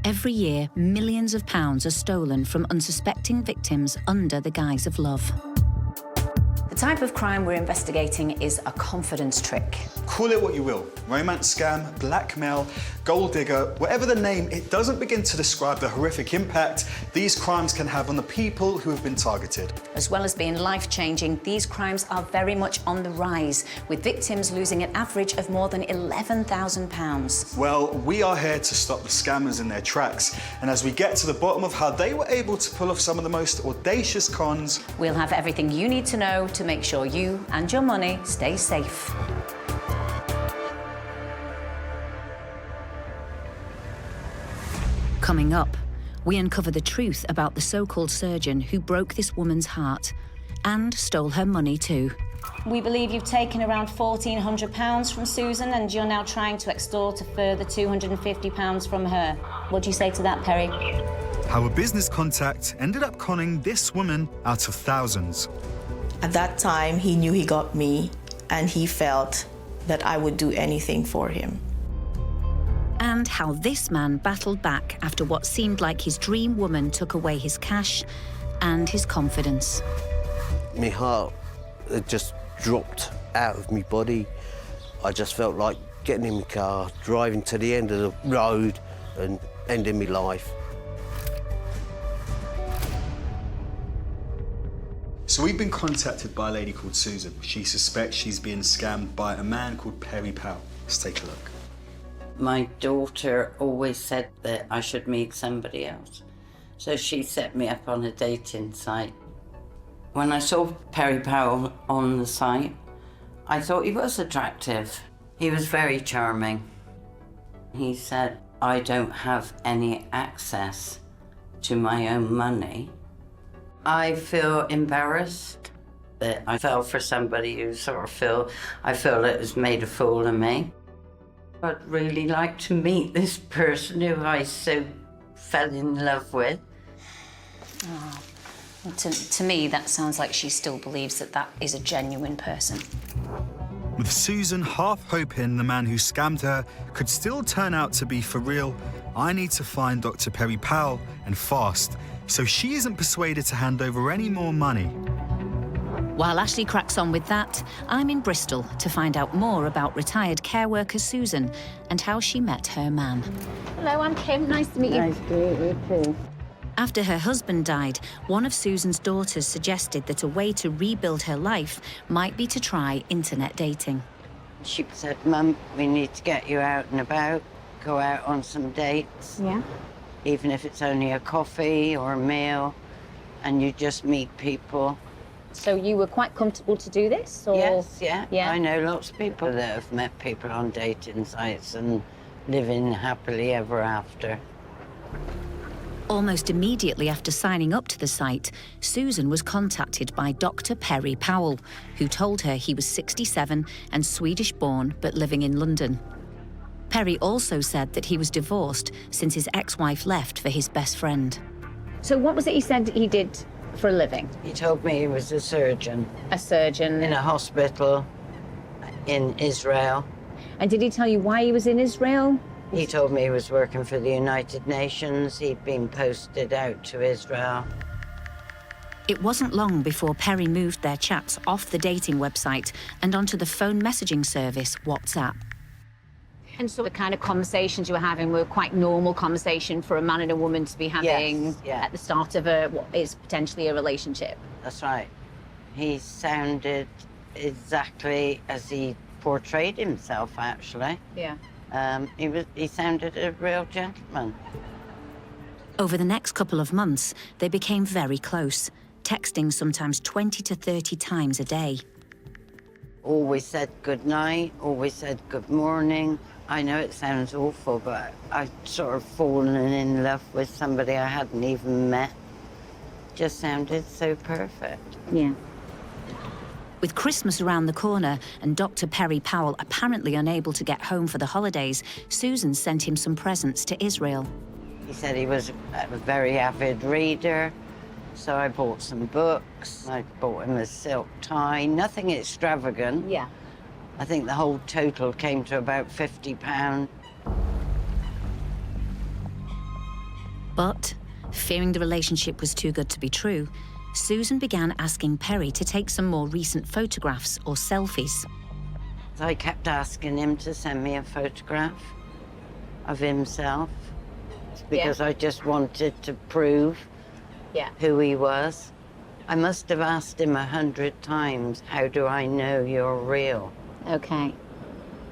Every year, millions of pounds are stolen from unsuspecting victims under the guise of love. The type of crime we're investigating is a confidence trick. Call it what you will. Romance scam, blackmail, gold digger, whatever the name, it doesn't begin to describe the horrific impact these crimes can have on the people who have been targeted. As well as being life-changing, these crimes are very much on the rise, with victims losing an average of more than £11,000. Well, we are here to stop the scammers in their tracks. And as we get to the bottom of how they were able to pull off some of the most audacious cons, we'll have everything you need to know to make sure you and your money stay safe. Coming up, we uncover the truth about the so-called surgeon who broke this woman's heart and stole her money too. We believe you've taken around £1,400 from Susan and you're now trying to extort a further £250 from her. What do you say to that, Perry? how a business contact ended up conning this woman out of thousands. At that time, he knew he got me, and he felt that I would do anything for him. And how this man battled back after what seemed like his dream woman took away his cash and his confidence. My heart had just dropped out of my body. I just felt like getting in my car, driving to the end of the road and ending my life. So we've been contacted by a lady called Susan. She suspects she's being scammed by a man called Perry Powell. Let's take a look. My daughter always said that I should meet somebody else. So she set me up on a dating site. When I saw Perry Powell on the site, I thought he was attractive. He was very charming. He said, I don't have any access to my own money. I feel embarrassed that I fell for somebody who I feel that has made a fool of me. I'd really like to meet this person who I so fell in love with. Oh. Well, to me, that sounds like she still believes that that is a genuine person. With Susan half hoping the man who scammed her could still turn out to be for real, I need to find Dr. Perry Powell, and fast, so she isn't persuaded to hand over any more money. While Ashley cracks on with that, I'm in Bristol to find out more about retired care worker Susan and how she met her man. Hello, I'm Kim. Nice to meet you. Nice to meet you too. After her husband died, one of Susan's daughters suggested that a way to rebuild her life might be to try internet dating. She said, Mum, we need to get you out and about, go out on some dates. Yeah. Even if it's only a coffee or a meal, and you just meet people. So you were quite comfortable to do this? Or? Yes, yeah. Yeah. I know lots of people that have met people on dating sites and living happily ever after. Almost immediately after signing up to the site, Susan was contacted by Dr. Perry Powell, who told her he was 67 and Swedish-born but living in London. Perry also said that he was divorced since his ex-wife left for his best friend. So what was it he said he did for a living? He told me he was a surgeon. A surgeon? In a hospital in Israel. And did he tell you why he was in Israel? He told me he was working for the United Nations. He'd been posted out to Israel. It wasn't long before Perry moved their chats off the dating website and onto the phone messaging service WhatsApp. And so the kind of conversations you were having were quite normal conversation for a man and a woman to be having at the start of what is potentially a relationship. That's right. He sounded exactly as he portrayed himself, actually. Yeah. He sounded a real gentleman. Over the next couple of months, they became very close, texting sometimes 20 to 30 times a day. Always said good night, always said good morning. I know it sounds awful, but I'd sort of fallen in love with somebody I hadn't even met. Just sounded so perfect. Yeah. With Christmas around the corner and Dr. Perry Powell apparently unable to get home for the holidays, Susan sent him some presents to Israel. He said he was a very avid reader, so I bought some books. I bought him a silk tie, nothing extravagant. Yeah. I think the whole total came to about £50. But, fearing the relationship was too good to be true, Susan began asking Perry to take some more recent photographs or selfies. I kept asking him to send me a photograph of himself because I just wanted to prove who he was. I must have asked him 100 times, how do I know you're real? Okay.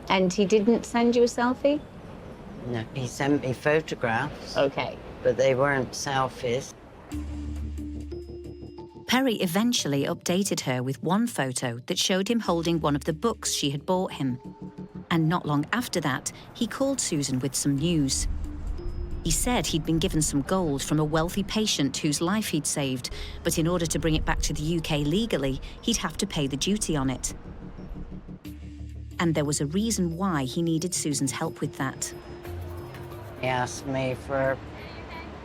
And he didn't send you a selfie? No, he sent me photographs. Okay. But they weren't selfies. Perry eventually updated her with one photo that showed him holding one of the books she had bought him. And not long after that, he called Susan with some news. He said he'd been given some gold from a wealthy patient whose life he'd saved, but in order to bring it back to the UK legally, he'd have to pay the duty on it. And there was a reason why he needed Susan's help with that. He asked me for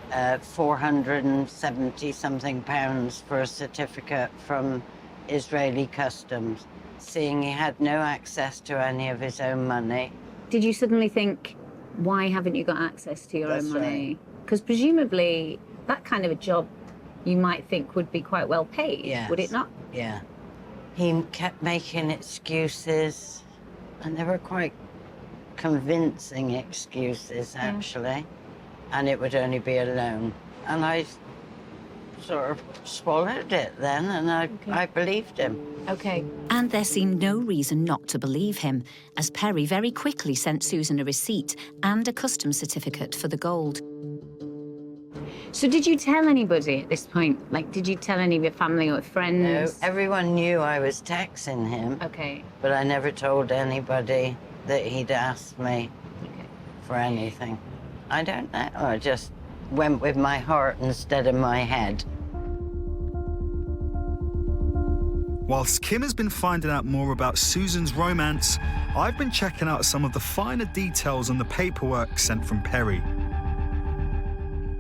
470-something pounds for a certificate from Israeli customs, seeing he had no access to any of his own money. Did you suddenly think, why haven't you got access to your own money? Because presumably that kind of a job you might think would be quite well paid, would it not? Yeah. He kept making excuses, and they were quite convincing excuses, actually. And it would only be a loan. And I sort of swallowed it then, and I believed him. Okay. And there seemed no reason not to believe him, as Perry very quickly sent Susan a receipt and a customs certificate for the gold. So did you tell anybody at this point? Like, did you tell any of your family or friends? No, everyone knew I was texting him. Okay. But I never told anybody that he'd asked me for anything. I don't know. I just went with my heart instead of my head. Whilst Kim has been finding out more about Susan's romance, I've been checking out some of the finer details on the paperwork sent from Perry.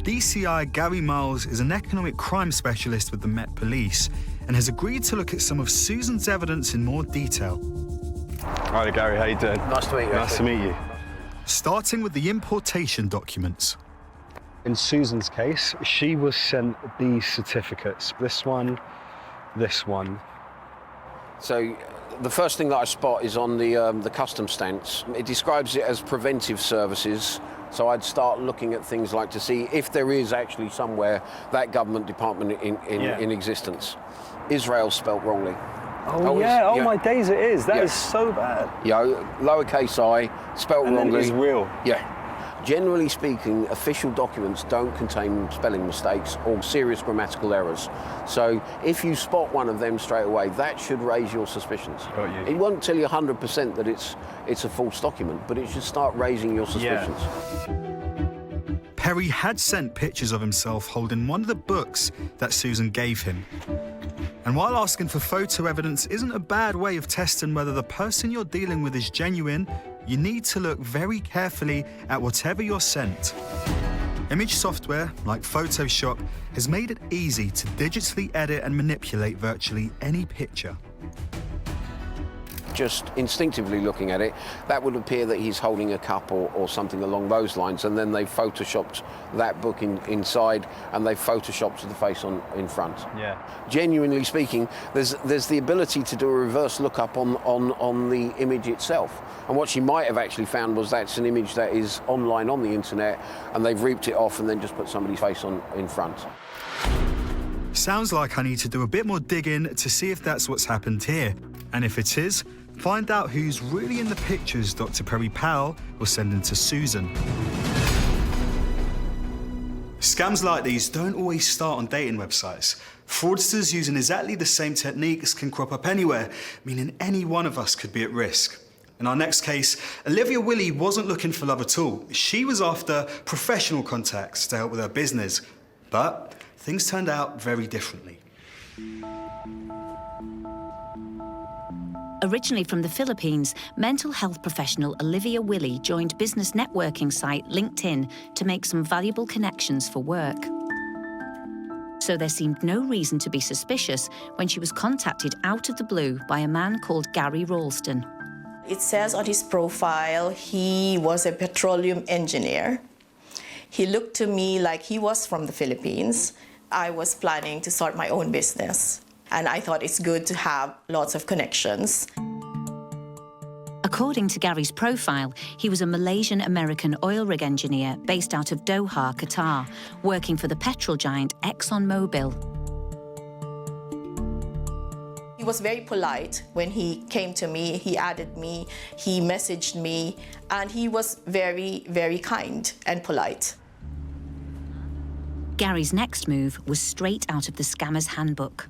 DCI Gary Miles is an economic crime specialist with the Met Police and has agreed to look at some of Susan's evidence in more detail. Hi, Gary, how you doing? Nice to meet you. Nice to meet you. Starting with the importation documents. In Susan's case, she was sent these certificates. This one. So the first thing that I spot is on the customs stamps. It describes it as preventive services. So I'd start looking at things like to see if there is actually somewhere that government department in existence. Israel spelt wrongly. Oh yeah, my days it is. That is so bad. Yeah, lowercase I, spelt and wrongly. And it's real. Yeah. Generally speaking, official documents don't contain spelling mistakes or serious grammatical errors. So if you spot one of them straight away, that should raise your suspicions. Got you. It won't tell you 100% that it's a false document, but it should start raising your suspicions. Yeah. Perry had sent pictures of himself holding one of the books that Susan gave him. And while asking for photo evidence isn't a bad way of testing whether the person you're dealing with is genuine, you need to look very carefully at whatever you're sent. Image software, like Photoshop, has made it easy to digitally edit and manipulate virtually any picture. Just instinctively looking at it, that would appear that he's holding a cup or something along those lines, and then they've photoshopped that book inside, and they've photoshopped the face in front. Yeah. Genuinely speaking, there's the ability to do a reverse lookup on the image itself. And what she might have actually found was that's an image that is online on the internet, and they've reaped it off and then just put somebody's face in front. Sounds like I need to do a bit more digging to see if that's what's happened here. And if it is, find out who's really in the pictures Dr. Perry Powell was sending to Susan. Scams like these don't always start on dating websites. Fraudsters using exactly the same techniques can crop up anywhere, meaning any one of us could be at risk. In our next case, Olivia Willie wasn't looking for love at all. She was after professional contacts to help with her business. But things turned out very differently. Originally from the Philippines, mental health professional Olivia Willie joined business networking site LinkedIn to make some valuable connections for work. So there seemed no reason to be suspicious when she was contacted out of the blue by a man called Gary Ralston. It says on his profile he was a petroleum engineer. He looked to me like he was from the Philippines. I was planning to start my own business, and I thought it's good to have lots of connections. According to Gary's profile, he was a Malaysian-American oil rig engineer based out of Doha, Qatar, working for the petrol giant ExxonMobil. He was very polite when he came to me. He added me, he messaged me, and he was very, very kind and polite. Gary's next move was straight out of the scammer's handbook.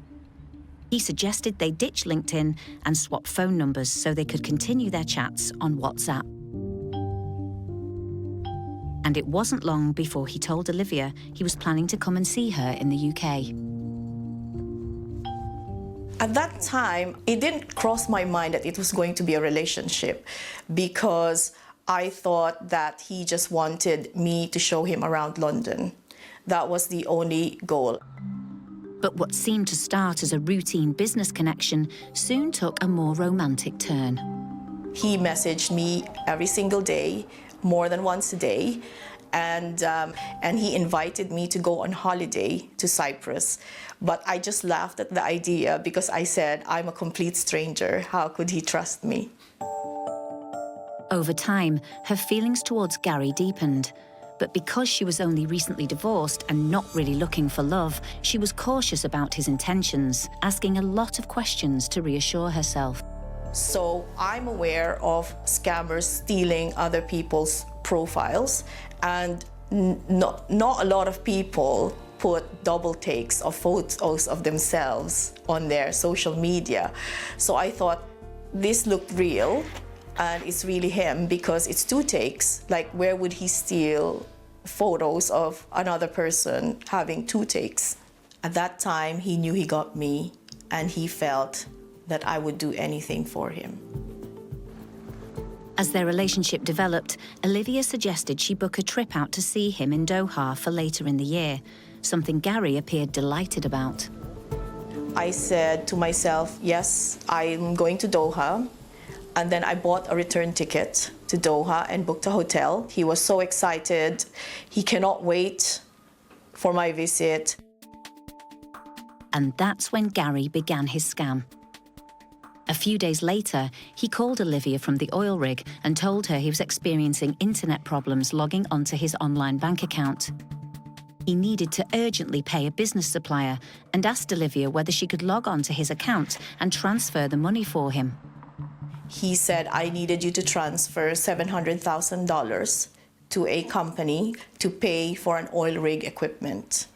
He suggested they ditch LinkedIn and swap phone numbers so they could continue their chats on WhatsApp. And it wasn't long before he told Olivia he was planning to come and see her in the UK. At that time, it didn't cross my mind that it was going to be a relationship, because I thought that he just wanted me to show him around London. That was the only goal. But what seemed to start as a routine business connection soon took a more romantic turn. He messaged me every single day, more than once a day, and he invited me to go on holiday to Cyprus. But I just laughed at the idea because I said, I'm a complete stranger. How could he trust me? Over time, her feelings towards Gary deepened. But because she was only recently divorced and not really looking for love, she was cautious about his intentions, asking a lot of questions to reassure herself. So I'm aware of scammers stealing other people's profiles, and not a lot of people put double takes of photos of themselves on their social media. So I thought this looked real. And it's really him, because it's two takes. Like, where would he steal photos of another person having two takes? At that time, he knew he got me, and he felt that I would do anything for him. As their relationship developed, Olivia suggested she book a trip out to see him in Doha for later in the year, something Gary appeared delighted about. I said to myself, yes, I'm going to Doha. And then I bought a return ticket to Doha and booked a hotel. He was so excited. He cannot wait for my visit. And that's when Gary began his scam. A few days later, he called Olivia from the oil rig and told her he was experiencing internet problems logging onto his online bank account. He needed to urgently pay a business supplier and asked Olivia whether she could log on to his account and transfer the money for him. He said, I needed you to transfer $700,000 to a company to pay for an oil rig equipment.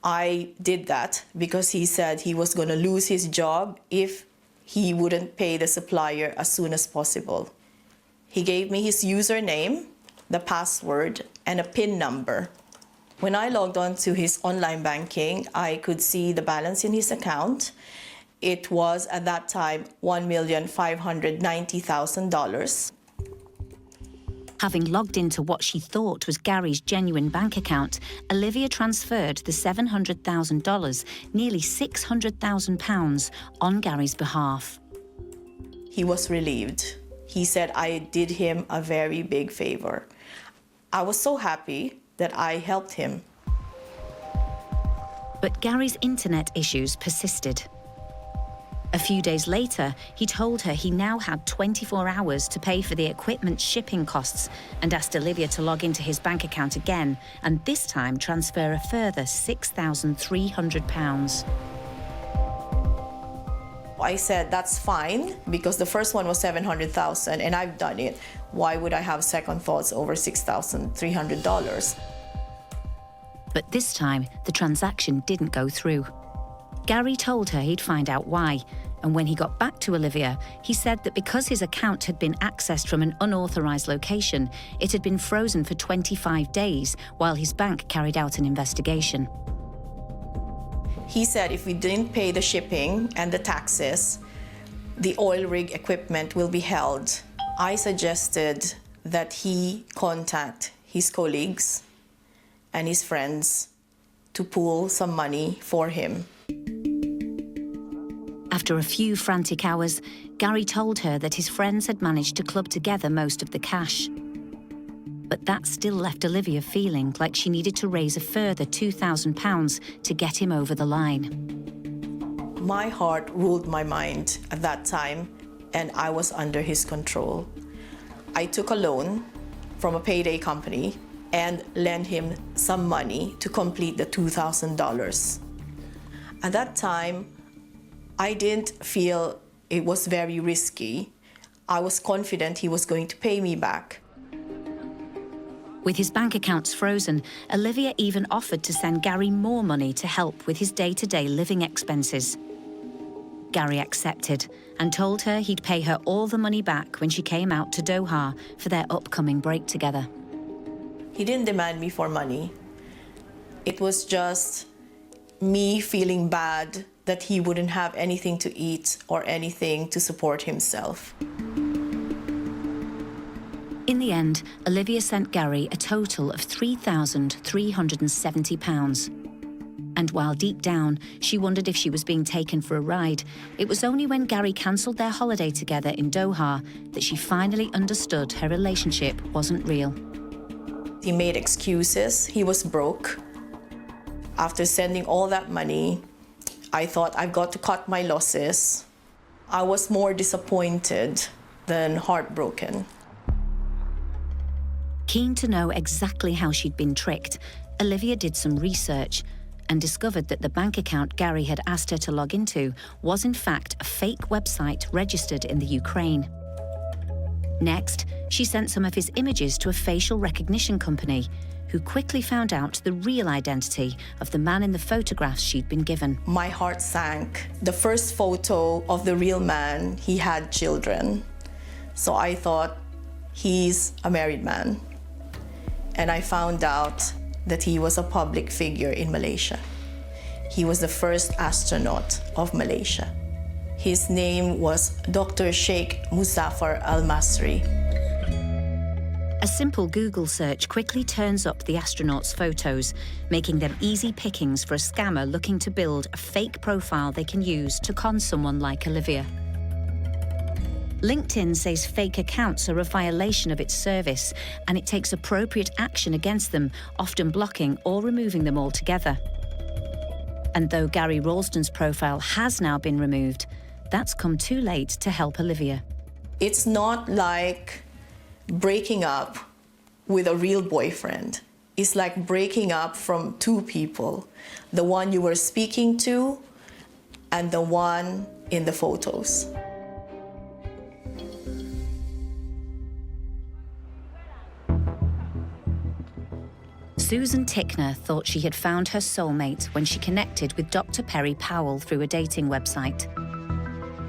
I did that because he said he was going to lose his job if he wouldn't pay the supplier as soon as possible. He gave me his username, the password, and a PIN number. When I logged on to his online banking, I could see the balance in his account. It was, at that time, $1,590,000. Having logged into what she thought was Gary's genuine bank account, Olivia transferred the $700,000, nearly £600,000, on Gary's behalf. He was relieved. He said I did him a very big favor. I was so happy that I helped him. But Gary's internet issues persisted. A few days later, he told her he now had 24 hours to pay for the equipment's shipping costs and asked Olivia to log into his bank account again and this time transfer a further £6,300. I said, that's fine, because the first one was $700,000 and I've done it. Why would I have second thoughts over $6,300? But this time, the transaction didn't go through. Gary told her he'd find out why, and when he got back to Olivia, he said that because his account had been accessed from an unauthorized location, it had been frozen for 25 days while his bank carried out an investigation. He said if we didn't pay the shipping and the taxes, the oil rig equipment will be held. I suggested that he contact his colleagues and his friends to pool some money for him. After a few frantic hours, Gary told her that his friends had managed to club together most of the cash. But that still left Olivia feeling like she needed to raise a further £2,000 to get him over the line. My heart ruled my mind at that time, and I was under his control. I took a loan from a payday company and lent him some money to complete the $2,000. At that time, I didn't feel it was very risky. I was confident he was going to pay me back. With his bank accounts frozen, Olivia even offered to send Gary more money to help with his day-to-day living expenses. Gary accepted and told her he'd pay her all the money back when she came out to Doha for their upcoming break together. He didn't demand me for money. It was just me feeling bad that he wouldn't have anything to eat or anything to support himself. In the end, Olivia sent Gary a total of £3,370. And while deep down, she wondered if she was being taken for a ride, it was only when Gary cancelled their holiday together in Doha that she finally understood her relationship wasn't real. He made excuses. He was broke. After sending all that money, I thought I've got to cut my losses. I was more disappointed than heartbroken. Keen to know exactly how she'd been tricked, Olivia did some research and discovered that the bank account Gary had asked her to log into was in fact a fake website registered in the Ukraine. Next, she sent some of his images to a facial recognition company, who quickly found out the real identity of the man in the photographs she'd been given. My heart sank. The first photo of the real man, he had children. So I thought, he's a married man. And I found out that he was a public figure in Malaysia. He was the first astronaut of Malaysia. His name was Dr. Sheikh Muzaffar Al-Masri. A simple Google search quickly turns up the astronauts' photos, making them easy pickings for a scammer looking to build a fake profile they can use to con someone like Olivia. LinkedIn says fake accounts are a violation of its service, and it takes appropriate action against them, often blocking or removing them altogether. And though Gary Ralston's profile has now been removed, that's come too late to help Olivia. It's not like breaking up with a real boyfriend. It's like breaking up from two people, the one you were speaking to and the one in the photos. Susan Tickner thought she had found her soulmate when she connected with Dr. Perry Powell through a dating website.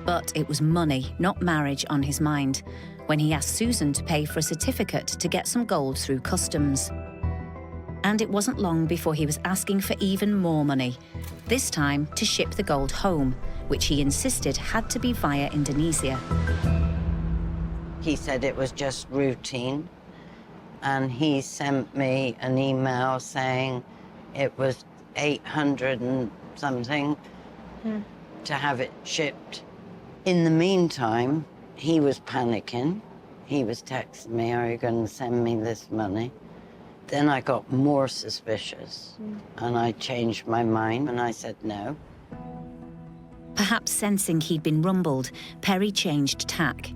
But it was money, not marriage, on his mind when he asked Susan to pay for a certificate to get some gold through customs. And it wasn't long before he was asking for even more money, this time to ship the gold home, which he insisted had to be via Indonesia. He said it was just routine, and he sent me an email saying it was 800 and something to have it shipped. In the meantime, he was panicking. He was texting me, "Are you going to send me this money?" Then I got more suspicious, and I changed my mind, and I said no. Perhaps sensing he'd been rumbled, Perry changed tack.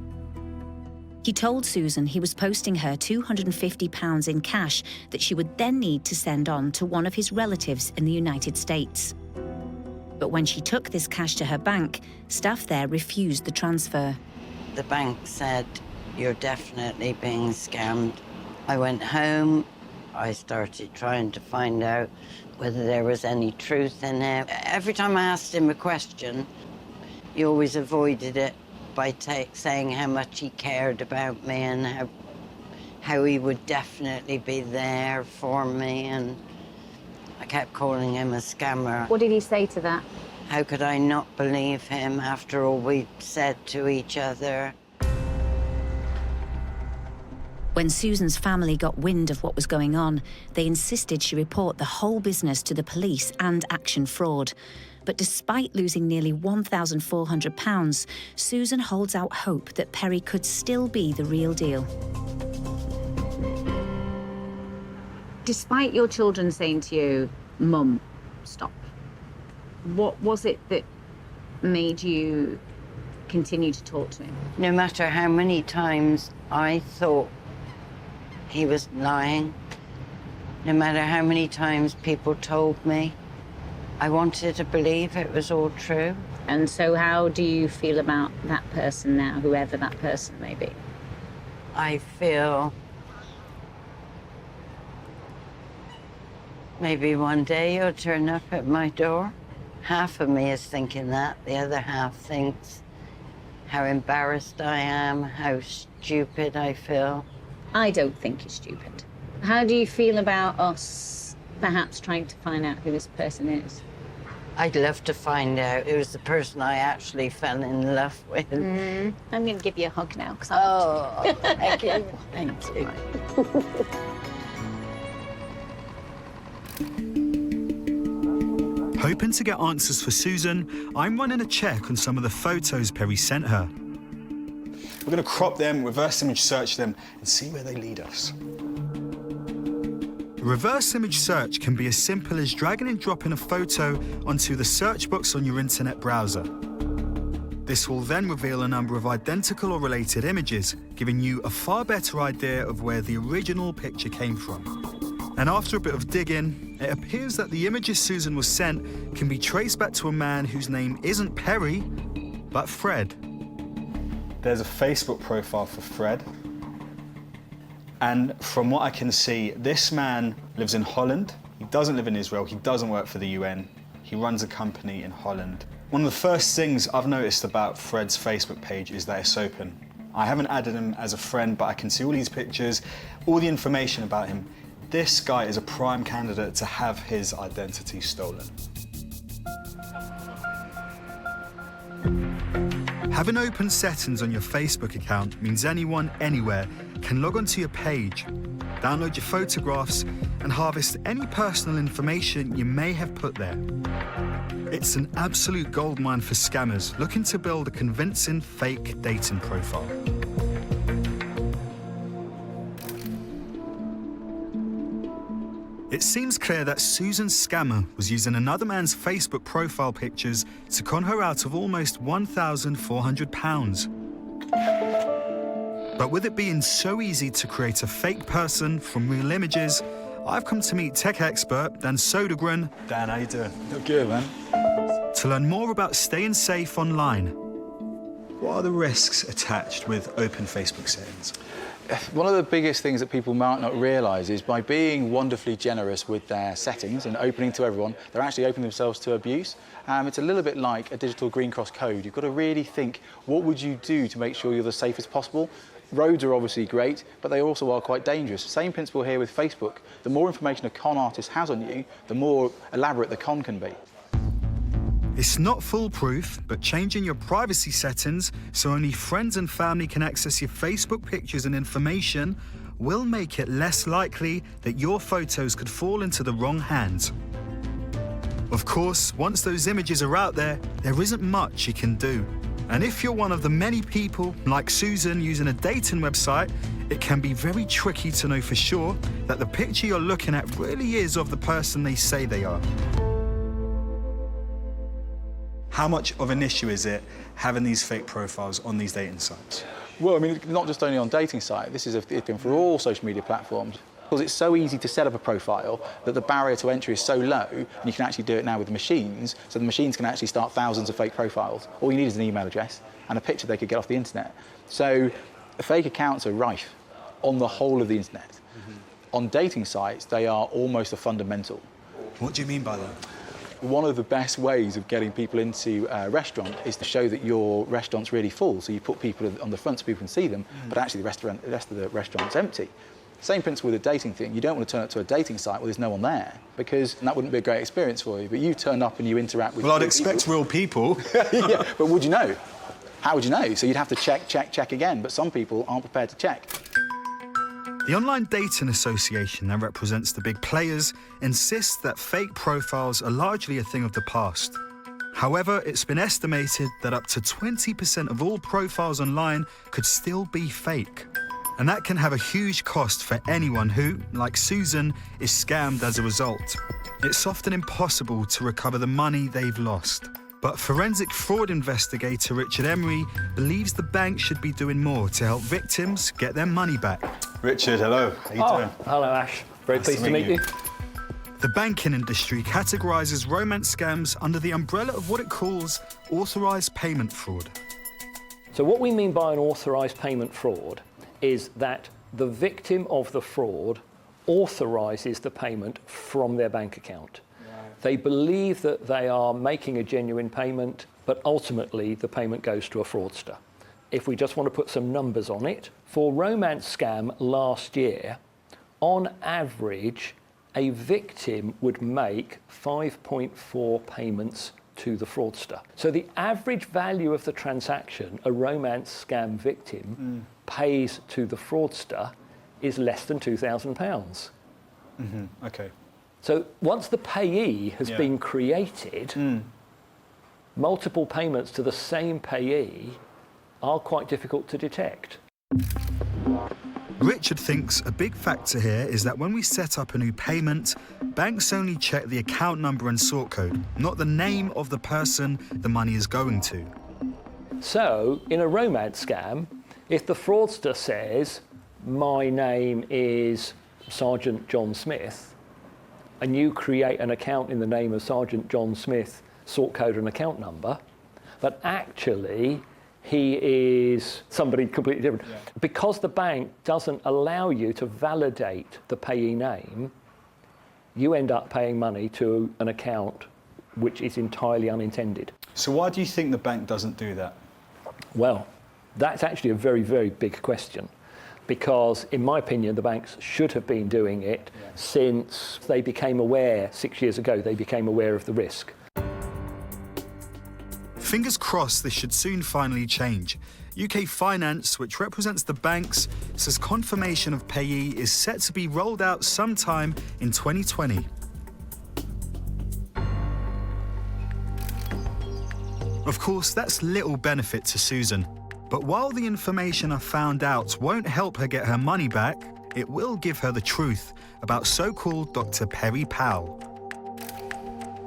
He told Susan he was posting her £250 in cash that she would then need to send on to one of his relatives in the United States. But when she took this cash to her bank, staff there refused the transfer. The bank said, "You're definitely being scammed." I went home. I started trying to find out whether there was any truth in it. Every time I asked him a question, he always avoided it by saying how much he cared about me and how he would definitely be there for me, and I kept calling him a scammer. What did he say to that? How could I not believe him after all we'd said to each other? When Susan's family got wind of what was going on, they insisted she report the whole business to the police and Action Fraud. But despite losing nearly £1,400, Susan holds out hope that Perry could still be the real deal. Despite your children saying to you, Mum, stop, what was it that made you continue to talk to him? No matter how many times I thought he was lying, no matter how many times people told me, I wanted to believe it was all true. And so how do you feel about that person now, whoever that person may be? I feel maybe one day he'll turn up at my door. Half of me is thinking that, the other half thinks how embarrassed I am, how stupid I feel. I don't think you're stupid. How do you feel about us perhaps trying to find out who this person is? I'd love to find out. It was the person I actually fell in love with. I'm going to give you a hug now. Oh, thank you. Thank you. Hoping to get answers for Susan, I'm running a check on some of the photos Perry sent her. We're going to crop them, reverse image search them, and see where they lead us. A reverse image search can be as simple as dragging and dropping a photo onto the search box on your internet browser. This will then reveal a number of identical or related images, giving you a far better idea of where the original picture came from. And after a bit of digging, it appears that the images Susan was sent can be traced back to a man whose name isn't Perry, but Fred. There's a Facebook profile for Fred. And from what I can see, this man lives in Holland. He doesn't live in Israel. He doesn't work for the UN. He runs a company in Holland. One of the first things I've noticed about Fred's Facebook page is that it's open. I haven't added him as a friend, but I can see all these pictures, all the information about him. This guy is a prime candidate to have his identity stolen. Having open settings on your Facebook account means anyone, anywhere, can log onto your page, download your photographs, and harvest any personal information you may have put there. It's an absolute goldmine for scammers looking to build a convincing fake dating profile. It seems clear that Susan's scammer was using another man's Facebook profile pictures to con her out of almost £1,400. But with it being so easy to create a fake person from real images, I've come to meet tech expert Dan Sodergren. Dan, how you doing? Good, man. To learn more about staying safe online. What are the risks attached with open Facebook settings? One of the biggest things that people might not realise is by being wonderfully generous with their settings and opening to everyone, they're actually opening themselves to abuse. It's a little bit like a digital Green Cross code. You've got to really think, what would you do to make sure you're the safest possible? Roads are obviously great, but they also are quite dangerous. Same principle here with Facebook. The more information a con artist has on you, the more elaborate the con can be. It's not foolproof, but changing your privacy settings so only friends and family can access your Facebook pictures and information will make it less likely that your photos could fall into the wrong hands. Of course, once those images are out there, there isn't much you can do. And if you're one of the many people, like Susan, using a dating website, it can be very tricky to know for sure that the picture you're looking at really is of the person they say they are. How much of an issue is it having these fake profiles on these dating sites? Well, I mean, not just only on dating sites, this is a thing for all social media platforms. Because it's so easy to set up a profile that the barrier to entry is so low, and you can actually do it now with machines, so the machines can actually start thousands of fake profiles. All you need is an email address and a picture they could get off the internet. So fake accounts are rife on the whole of the internet. On dating sites, they are almost a fundamental. What do you mean by that? One of the best ways of getting people into a restaurant is to show that your restaurant's really full. So you put people on the front so people can see them, but actually the rest of the restaurant's empty. Same principle with a dating thing. You don't want to turn up to a dating site where there's no one there, because that wouldn't be a great experience for you. But you turn up and you interact with. Well, I'd expect real people. Yeah, but would you know? How would you know? So you'd have to check again. But some people aren't prepared to check. The Online Dating Association, that represents the big players, insists that fake profiles are largely a thing of the past. However, it's been estimated that up to 20% of all profiles online could still be fake. And that can have a huge cost for anyone who, like Susan, is scammed as a result. It's often impossible to recover the money they've lost. But forensic fraud investigator Richard Emery believes the bank should be doing more to help victims get their money back. Richard, hello. How you doing? Hello, Ash. Very Nice pleased to meet you. The banking industry categorises romance scams under the umbrella of what it calls authorised payment fraud. So what we mean by an authorised payment fraud is that the victim of the fraud authorises the payment from their bank account. They believe that they are making a genuine payment, but ultimately the payment goes to a fraudster. If we just want to put some numbers on it, for romance scam last year, on average, a victim would make 5.4 payments to the fraudster. So the average value of the transaction a romance scam victim pays to the fraudster is less than £2,000. Okay. So once the payee has been created, multiple payments to the same payee are quite difficult to detect. Richard thinks a big factor here is that when we set up a new payment, banks only check the account number and sort code, not the name of the person the money is going to. So in a romance scam, if the fraudster says, my name is Sergeant John Smith, and you create an account in the name of Sergeant John Smith, sort code and account number, but actually he is somebody completely different. Because the bank doesn't allow you to validate the payee name, you end up paying money to an account which is entirely unintended. So why do you think the bank doesn't do that? Well, that's actually a very, very big question. Because, in my opinion, the banks should have been doing it since they became aware, 6 years ago, they became aware of the risk. Fingers crossed this should soon finally change. UK Finance, which represents the banks, says confirmation of payee is set to be rolled out sometime in 2020. Of course, that's little benefit to Susan. But while the information I found out won't help her get her money back, it will give her the truth about so-called Dr. Perry Powell.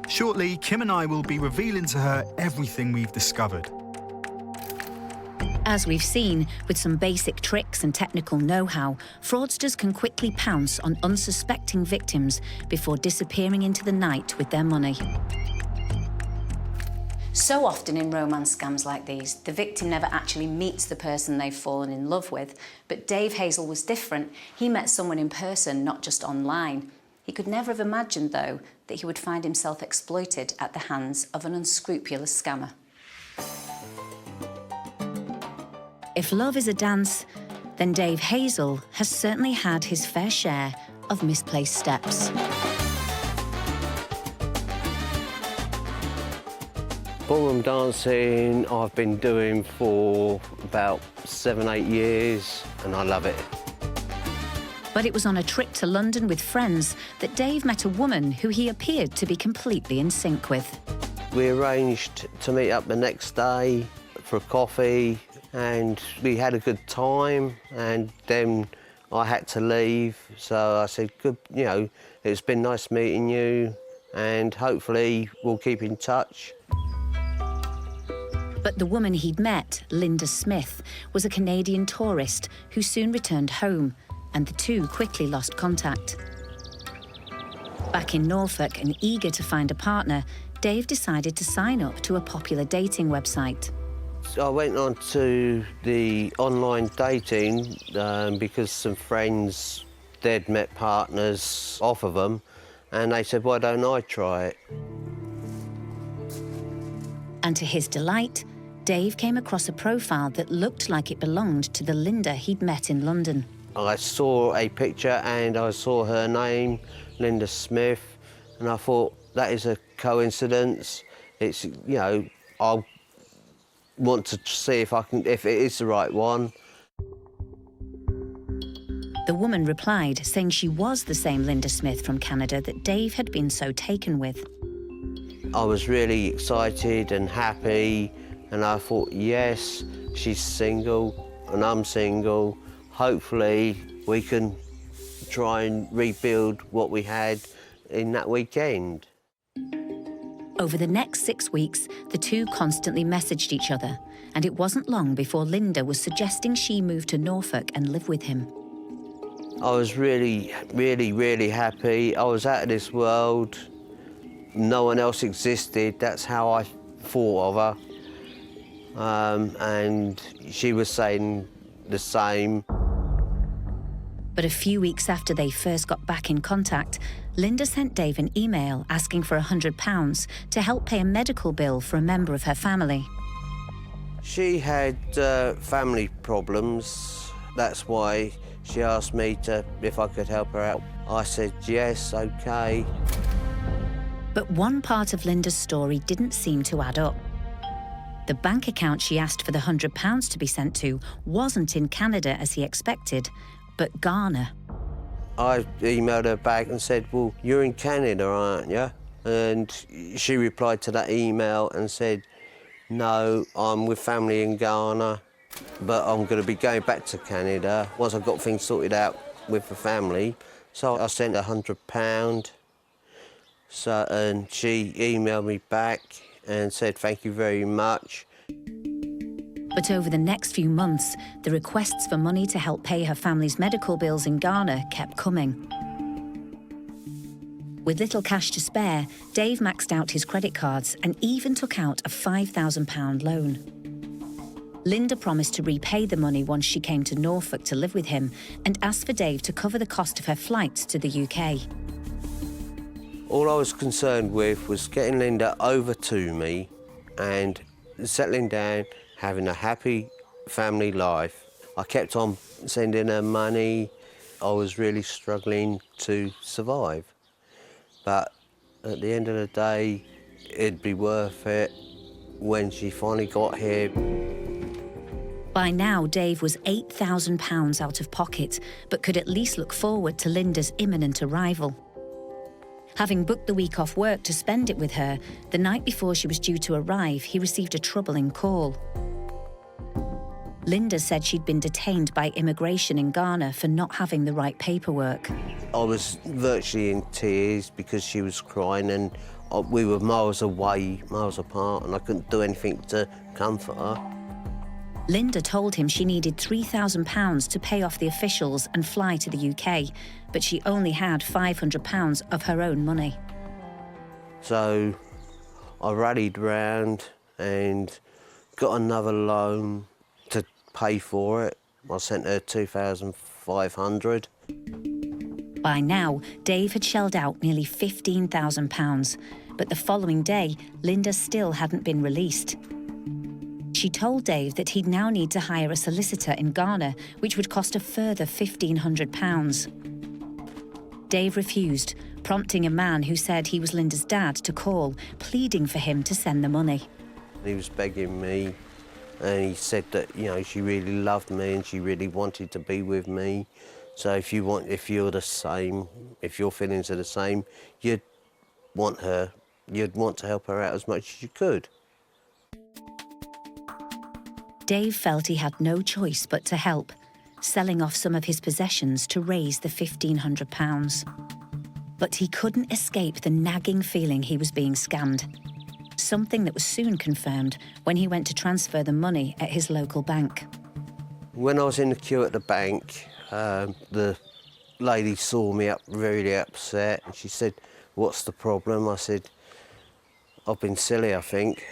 Shortly, Kim and I will be revealing to her everything we've discovered. As we've seen, with some basic tricks and technical know-how, fraudsters can quickly pounce on unsuspecting victims before disappearing into the night with their money. So often in romance scams like these, the victim never actually meets the person they've fallen in love with. But Dave Hazel was different. He met someone in person, not just online. He could never have imagined, though, that he would find himself exploited at the hands of an unscrupulous scammer. If love is a dance, then Dave Hazel has certainly had his fair share of misplaced steps. Ballroom dancing I've been doing for about 7-8 years and I love it. But it was on a trip to London with friends that Dave met a woman who he appeared to be completely in sync with. We arranged to meet up the next day for a coffee and we had a good time, and then I had to leave, so I said, good, you know, it's been nice meeting you and hopefully we'll keep in touch. But the woman he'd met, Linda Smith, was a Canadian tourist who soon returned home, and the two quickly lost contact. Back in Norfolk and eager to find a partner, Dave decided to sign up to a popular dating website. So I went on to the online dating because some friends, they'd met partners off of them, and they said, why don't I try it? And to his delight, Dave came across a profile that looked like it belonged to the Linda he'd met in London. I saw a picture and I saw her name, Linda Smith, and I thought, that is a coincidence. It's, you know, I'll want to see if it is the right one. The woman replied, saying she was the same Linda Smith from Canada that Dave had been so taken with. I was really excited and happy, and I thought, yes, she's single and I'm single. hopefully we can try and rebuild what we had in that weekend. Over the next 6 weeks, the two constantly messaged each other, and it wasn't long before Linda was suggesting she move to Norfolk and live with him. I was really, really, really happy. I was out of this world. No one else existed. That's how I thought of her. And she was saying the same. But a few weeks after they first got back in contact, Linda sent Dave an email asking for £100 to help pay a medical bill for a member of her family. She had family problems. That's why she asked me if I could help her out. I said, yes, OK. But one part of Linda's story didn't seem to add up. The bank account she asked for the £100 to be sent to wasn't in Canada as he expected, but Ghana. I emailed her back and said, well, you're in Canada, aren't you? And she replied to that email and said, no, I'm with family in Ghana, but I'm going to be going back to Canada once I've got things sorted out with the family. So I sent her £100. And she emailed me back and said, thank you very much. But over the next few months, the requests for money to help pay her family's medical bills in Ghana kept coming. With little cash to spare, Dave maxed out his credit cards and even took out a £5,000 loan. Linda promised to repay the money once she came to Norfolk to live with him and asked for Dave to cover the cost of her flights to the UK. All I was concerned with was getting Linda over to me and settling down, having a happy family life. I kept on sending her money. I was really struggling to survive. But at the end of the day, it'd be worth it when she finally got here. By now, Dave was £8,000 out of pocket, but could at least look forward to Linda's imminent arrival. Having booked the week off work to spend it with her, the night before she was due to arrive, he received a troubling call. Linda said she'd been detained by immigration in Ghana for not having the right paperwork. I was virtually in tears because she was crying and we were miles away, miles apart, and I couldn't do anything to comfort her. Linda told him she needed £3,000 to pay off the officials and fly to the UK, but she only had £500 of her own money. So I rallied round and got another loan to pay for it. I sent her £2,500. By now, Dave had shelled out nearly £15,000, but the following day, Linda still hadn't been released. She told Dave that he'd now need to hire a solicitor in Ghana, which would cost a further £1,500. Dave refused, prompting a man who said he was Linda's dad to call, pleading for him to send the money. He was begging me, and he said that, you know, she really loved me and she really wanted to be with me. So if you're the same, if your feelings are the same, you'd want to help her out as much as you could. Dave felt he had no choice but to help, selling off some of his possessions to raise the £1,500. But he couldn't escape the nagging feeling he was being scammed, something that was soon confirmed when he went to transfer the money at his local bank. When I was in the queue at the bank, the lady saw me up really upset and she said, "What's the problem?" I said, "I've been silly, I think.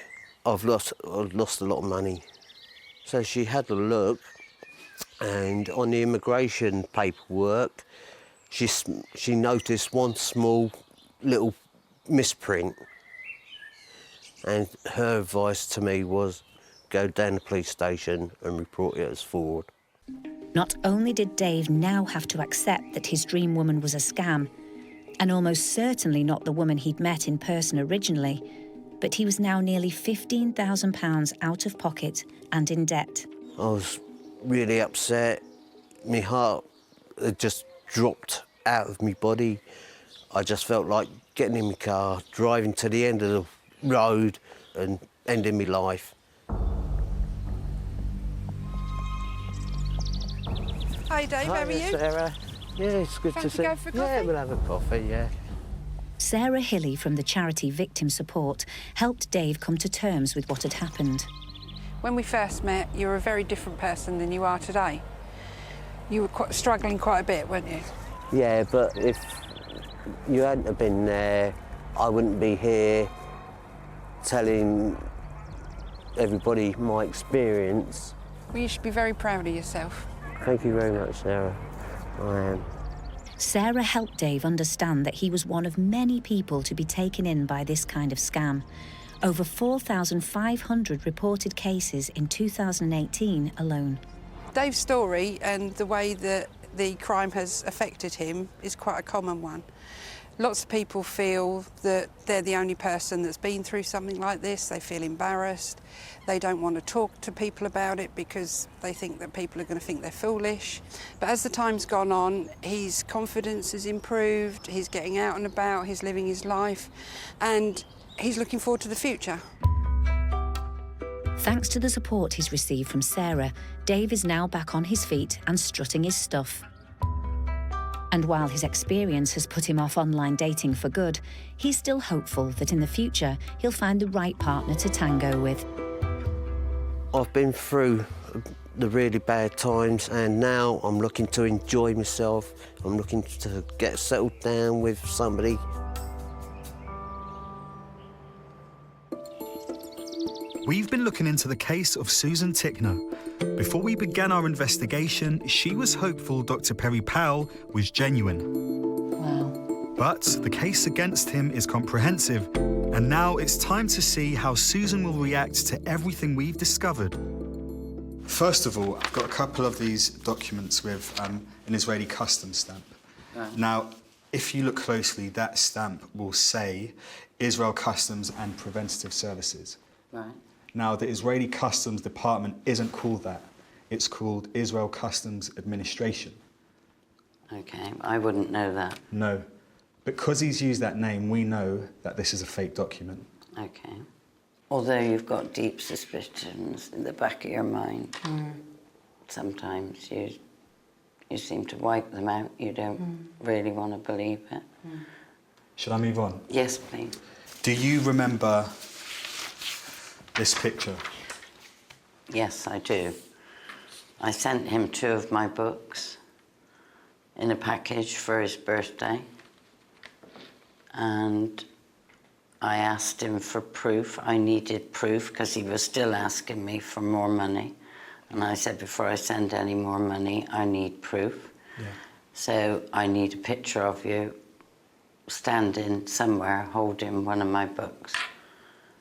I've lost a lot of money." So she had a look, and on the immigration paperwork, she noticed one small little misprint. And her advice to me was, go down to the police station and report it as fraud. Not only did Dave now have to accept that his dream woman was a scam, and almost certainly not the woman he'd met in person originally, but he was now nearly £15,000 out of pocket and in debt. I was really upset. My heart had just dropped out of my body. I just felt like getting in my car, driving to the end of the road and ending my life. Hi, Dave. How are you? Sarah. Yeah, it's good to see you. Go for a Yeah, coffee? we'll have a coffee, yeah. Sarah Hilly from the charity Victim Support helped Dave come to terms with what had happened. When we first met, you were a very different person than you are today. You were struggling quite a bit, weren't you? Yeah, but if you hadn't have been there, I wouldn't be here telling everybody my experience. Well, you should be very proud of yourself. Thank you very much, Sarah. I am. Sarah helped Dave understand that he was one of many people to be taken in by this kind of scam. Over 4,500 reported cases in 2018 alone. Dave's story and the way that the crime has affected him is quite a common one. Lots of people feel that they're the only person that's been through something like this. They feel embarrassed. They don't want to talk to people about it because they think that people are going to think they're foolish. But as the time's gone on, his confidence has improved, he's getting out and about, he's living his life, and he's looking forward to the future. Thanks to the support he's received from Sarah, Dave is now back on his feet and strutting his stuff. And while his experience has put him off online dating for good, he's still hopeful that in the future he'll find the right partner to tango with. I've been through the really bad times and now I'm looking to enjoy myself. I'm looking to get settled down with somebody. We've been looking into the case of Susan Tickner. Before we began our investigation, she was hopeful Dr. Perry Powell was genuine. Wow. But the case against him is comprehensive, and now it's time to see how Susan will react to everything we've discovered. First of all, I've got a couple of these documents with an Israeli customs stamp. Right. Now, if you look closely, that stamp will say Israel Customs and Preventative Services. Right. Now, the Israeli Customs Department isn't called that. It's called Israel Customs Administration. Okay, I wouldn't know that. No. Because he's used that name, we know that this is a fake document. Okay. Although you've got deep suspicions in the back of your mind, sometimes you seem to wipe them out. You don't really want to believe it. Should I move on? Yes, please. Do you remember this picture? Yes, I do. I sent him 2 of my books in a package for his birthday. And I asked him for proof. I needed proof because he was still asking me for more money. And I said, before I send any more money, I need proof. Yeah. So I need a picture of you standing somewhere holding one of my books.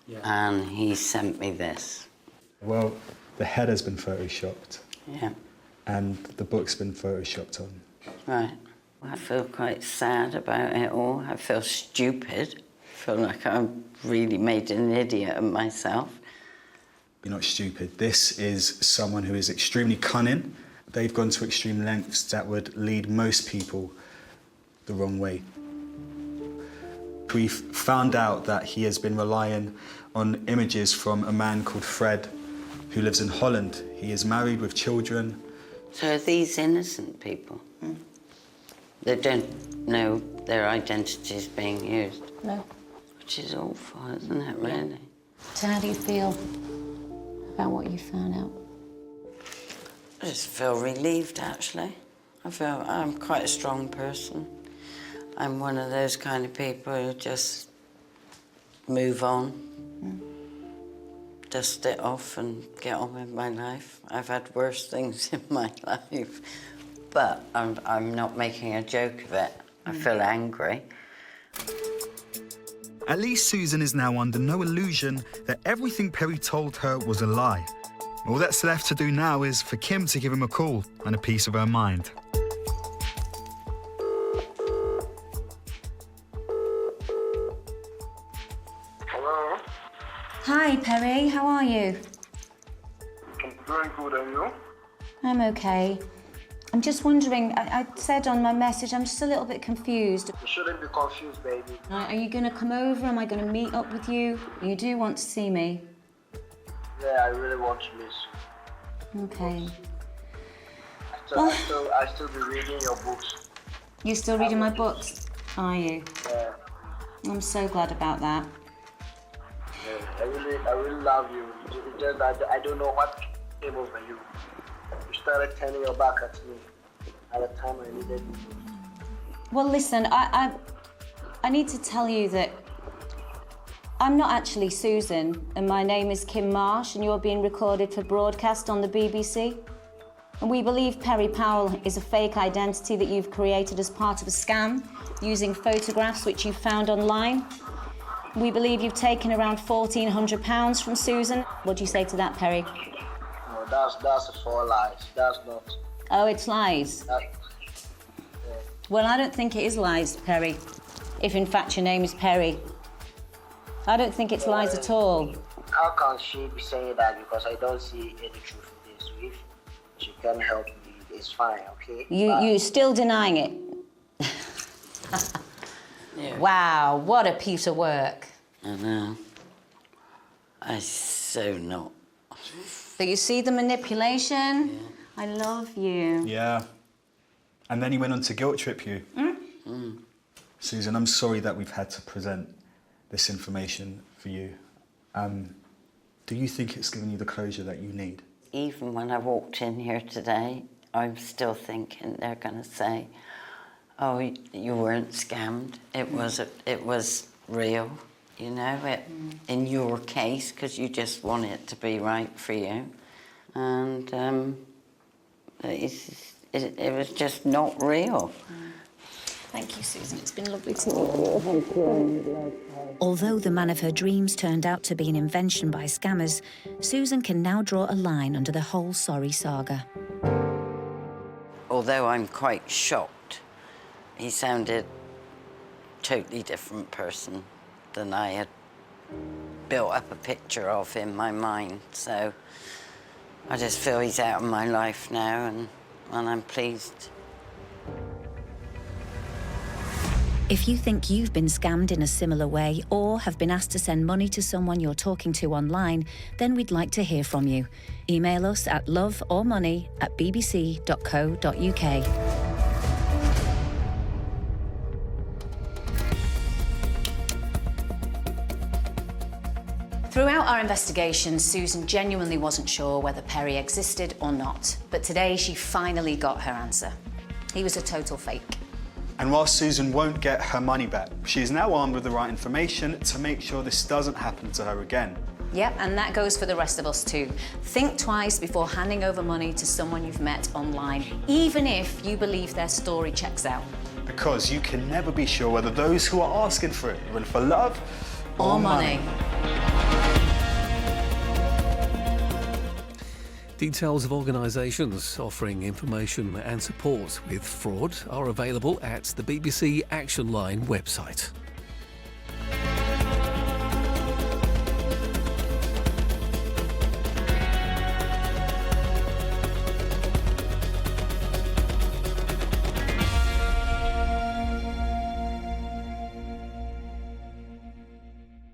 Yeah. And he sent me this. Well, the head has been photoshopped. Yeah. And the book's been photoshopped on. Right. I feel quite sad about it all. I feel stupid. I feel like I've really made an idiot of myself. You're not stupid. This is someone who is extremely cunning. They've gone to extreme lengths that would lead most people the wrong way. We've found out that he has been relying on images from a man called Fred, who lives in Holland. He is married with children. So are these innocent people? They don't know their identity is being used? No. Which is awful, isn't it, really? So how do you feel about what you found out? I just feel relieved, actually. I feel I'm quite a strong person. I'm one of those kind of people who just move on, dust it off and get on with my life. I've had worse things in my life, but I'm not making a joke of it. I feel angry. At least Susan is now under no illusion that everything Perry told her was a lie. All that's left to do now is for Kim to give him a call and a piece of her mind. Hello? Hi, Perry. How are you? I'm very good, and you? I'm okay. I'm just wondering, I said on my message, I'm just a little bit confused. You shouldn't be confused, baby. Are you going to come over? Am I going to meet up with you? You do want to see me? Yeah, I really want to miss you. Okay. I I still be reading your books. You're still reading my books, are you? Yeah. I'm so glad about that. I really love you. It's just that I don't know what came over you. You started turning your back at me at a time I needed you. Well, listen, I need to tell you that I'm not actually Susan, and my name is Kim Marsh, and you're being recorded for broadcast on the BBC. And we believe Perry Powell is a fake identity that you've created as part of a scam using photographs which you found online. We believe you've taken around £1,400 from Susan. What do you say to that, Perry? No, that's all lies. That's not. Oh, it's lies. Yeah. Well, I don't think it is lies, Perry, if in fact your name is Perry. I don't think it's lies at all. How can she be saying that? Because I don't see any truth in this. If she can help me, it's fine, okay? You're still denying it. Yeah. Wow, what a piece of work. I know. I so not. So you see the manipulation? Yeah. I love you. Yeah. And then he went on to guilt trip you. Susan, I'm sorry that we've had to present this information for you. Do you think it's given you the closure that you need? Even when I walked in here today, I'm still thinking they're going to say, oh, you weren't scammed. It was real, you know, in your case, because you just want it to be right for you. And it was just not real. Thank you, Susan. It's been lovely to meet you. Although the man of her dreams turned out to be an invention by scammers, Susan can now draw a line under the whole sorry saga. Although I'm quite shocked, he sounded a totally different person than I had built up a picture of in my mind. So I just feel he's out of my life now, and I'm pleased. If you think you've been scammed in a similar way or have been asked to send money to someone you're talking to online, then we'd like to hear from you. Email us at loveormoney@bbc.co.uk. Throughout our investigation, Susan genuinely wasn't sure whether Perry existed or not. But today, she finally got her answer. He was a total fake. And while Susan won't get her money back, she is now armed with the right information to make sure this doesn't happen to her again. Yep, and that goes for the rest of us too. Think twice before handing over money to someone you've met online, even if you believe their story checks out. Because you can never be sure whether those who are asking for it are in for love or money. Details of organisations offering information and support with fraud are available at the BBC Action Line website.